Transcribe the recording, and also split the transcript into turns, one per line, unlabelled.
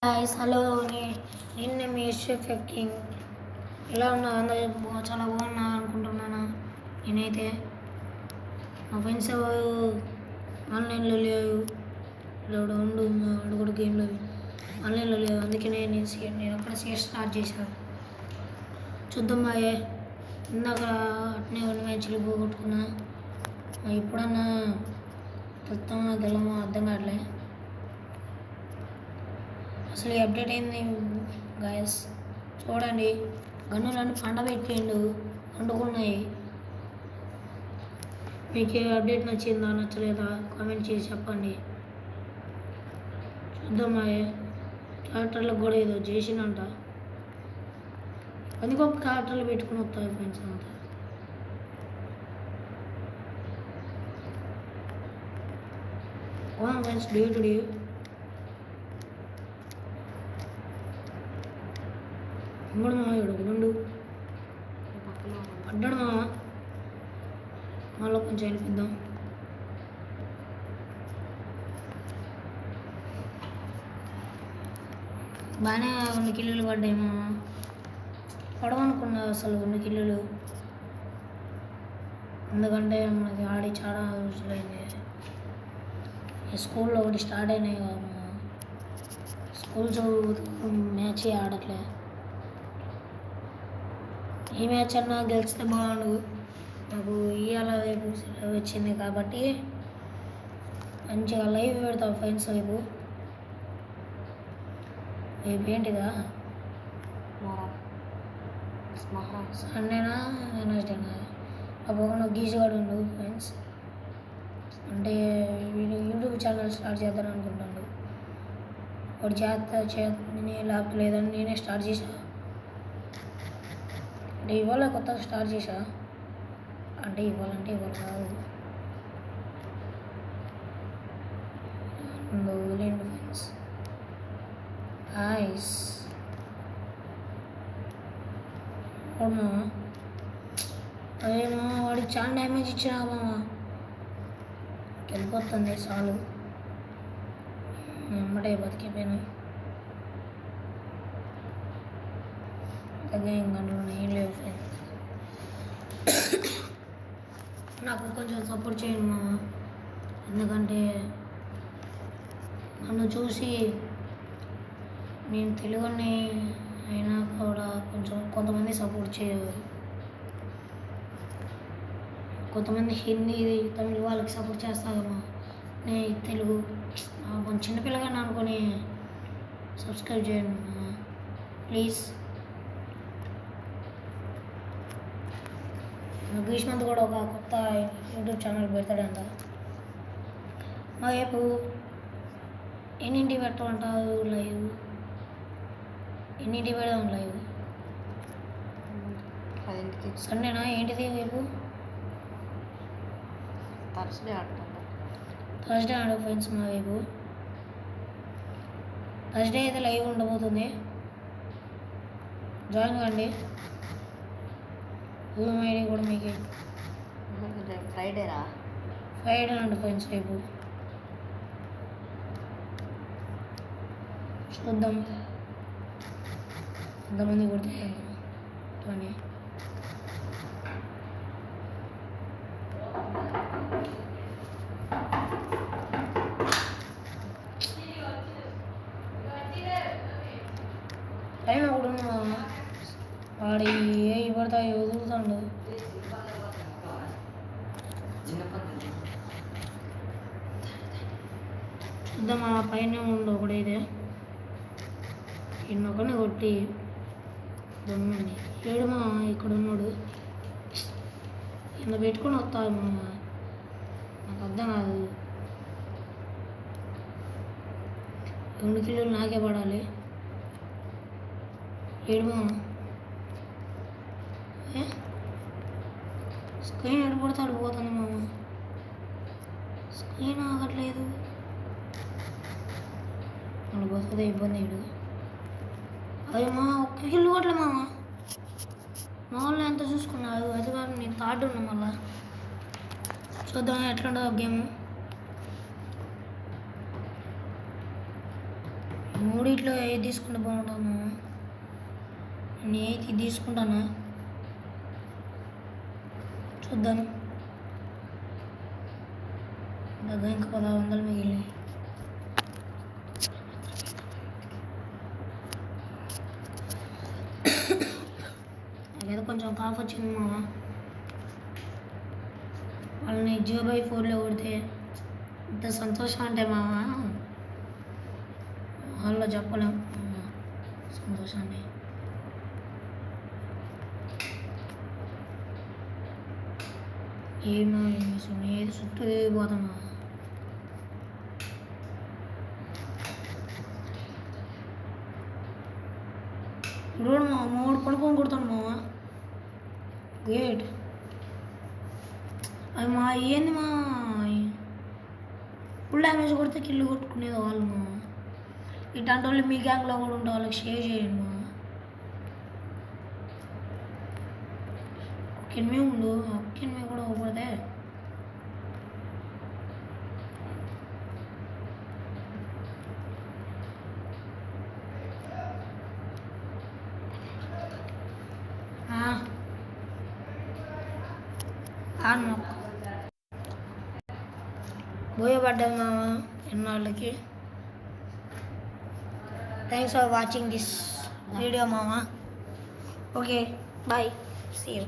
Hi hello నిన్న మీ king ఎలా ఉన్నా అందరూ చాలా బాగున్నా అనుకుంటున్నాను. నేనైతే మా ఫ్రెండ్స్ ఎవరు ఆన్లైన్లో లేరు, ఇక్కడ ఉండు ఆడు కూడా గేమ్లో ఆన్లైన్లో లేవు. అందుకే నేను అక్కడ సిఎస్ స్టార్ట్ చేశాను. చూద్దాం బాయే. ఇందాక అట్నే 1 మ్యాచ్లు పోగొట్టుకున్నా. ఇప్పుడన్నా గెలుస్తామో గెలమో అర్థం కావట్లే. అసలు ఈ అప్డేట్ అయింది గాయస్, చూడండి. గన్నులన్నీ పండబెట్టిండు, వండుకున్నాయి. మీకు అప్డేట్ నచ్చిందా నచ్చలేదా కామెంట్ చేసి చెప్పండి. చూద్దామా. క్యారెక్టర్లకు కూడా ఏదో చేసినంట. అందుకో క్యారెక్టర్లు పెట్టుకుని వస్తాయి ఫ్రెండ్స్ అంతా. ఫ్రెండ్స్ డే టు డే ఇంకోటి మా ఇడు పడ్డాడు మా మళ్ళీ కొంచెం వెళ్ళిపిద్దాం. బాగానే 2 కిలోలు పడ్డాయి మా. పడవనుకున్నా అసలు 2 కిలోలు, ఎందుకంటే మనకి ఆడి చాలా రోజులైంది. స్కూల్లో ఒకటి స్టార్ట్ అయినాయి కదా, స్కూల్ చదువుతూ మ్యాచ్ ఆడట్లే. ఈ మ్యాచ్ అన్నా గెలిస్తే బాగుండు. నాకు ఇవాళ రేపు వచ్చింది కాబట్టి మంచిగా లైవ్ పెడతాం ఫ్రెండ్స్. రేపు ఏంటిదా సండేనా వెనస్డేనా అప్పుడు గీసుగాడు ఉండు ఫ్రెండ్స్. అంటే యూట్యూబ్ ఛానల్ స్టార్ట్ చేద్దాం అనుకుంటాడు. వాడు చేతనే లేకపోతే లేదని నేనే స్టార్ట్ చేసా. అంటే ఇవాళ కొత్తగా స్టార్ట్ చేసా. అంటే ఇవ్వాలంటే ఇవాళ కాదు, వదిలేండి ఫ్రెండ్స్. హాయ్స్ అవునా, అదేమో వాడికి చాలా డ్యామేజ్ ఇచ్చినా మామ. వెళ్ళిపోతుంది చాలు, ఎమ్మటే బతికిపోయాను. అలాగే ఇంకా ఏం లేవు ఫ్రెండ్స్. నాకు కొంచెం సపోర్ట్ చేయండి మా, ఎందుకంటే నన్ను చూసి నేను తెలుగుని అయినా కూడా కొంతమంది సపోర్ట్ చేయరు. కొంతమంది హిందీ తమిళ వాళ్ళకి సపోర్ట్ చేస్తారమ్మా. నేను తెలుగు కొంచెం చిన్నపిల్లగాని అనుకొని సబ్స్క్రైబ్ చేయండి అమ్మా ప్లీజ్. గ్రీష్మంత్ కూడా ఒక కొత్త యూట్యూబ్ ఛానల్ పెడతాడంట. మా రేపు ఎన్నింటికి పెట్టమంటారు లైవ్? ఎన్నింటికి పెడదాం లైవ్? సండేనా ఏంటిది రేపు? థర్స్డే ఆడ ఫ్రెండ్స్. మా రేపు థర్స్డే అయితే లైవ్ ఉండబోతుంది, జాయిన్ కండి. రూమ్ ఐడి కూడా మీకు ఫ్రైడే అండి ఫ్రెండ్స్. రేపు చూద్దాం ఎంతమంది కొడితే కానీ. టైం కూడా వాడి ఏ పడతాయి వదులుతాడు. చూద్దాం ఆ పైన ఉండు ఒకడైతే ఇన్నొకరిని కొట్టి దొంగండి. ఏడు మా ఇక్కడ ఉన్నాడు, కింద పెట్టుకొని వస్తాడు మా. నాకు అర్థం కాదు, 2 కిలోలు నాకే పడాలి. ఏడుమా స్క్రీన్ ఎడపడితే పోతుంది మామ. స్క్రీన్ ఆగట్లేదు, మన బతుకుదే ఇబ్బంది. ఏడు అదే మా 1 కిలో కొట్టలే మామ. మా వాళ్ళు ఎంత చూసుకున్నారు, అది కాదు నేను థర్డ్ ఉన్నా. మళ్ళా చూద్దాం ఎట్లుంటుందో గేమ్. మూడిట్లో ఏది తీసుకుంటే బాగుంటుంది మామ? నేను ఏది తీసుకుంటానా చూద్దాం. దగ్గర ఇంకా 1600 మిగిలినాయి. నాకేదో కొంచెం కాఫ్ వచ్చింది మామ. వాళ్ళని 0/4లో కొడితే ఇంత సంతోషం అంటే మామ వాళ్ళలో చెప్పలేం సంతోషాన్ని. ఏమో ఏది చుట్టూ తిరిగిపోతామా. ఇప్పుడు మా మూడు పడుకొని కొడతాను మామ. గ్రేట్. అది మా ఏంది మా ఫుల్ డ్యామేజ్ కొడితే కిల్లు కొట్టుకునేది వాళ్ళు మా. ఇట్లాంటి వాళ్ళు మీ గ్యాంగ్లో కూడా ఉంటే వాళ్ళకి షేర్ చేయండి మా. ఒక ఎనిమిది ఉండు, ఒక ఎనిమిది కూడా అవ్వకూడదే. బోయపడ్డాను మామ ఎన్నాళ్ళకి. Thanks for watching this video మామ. Okay bye, see you.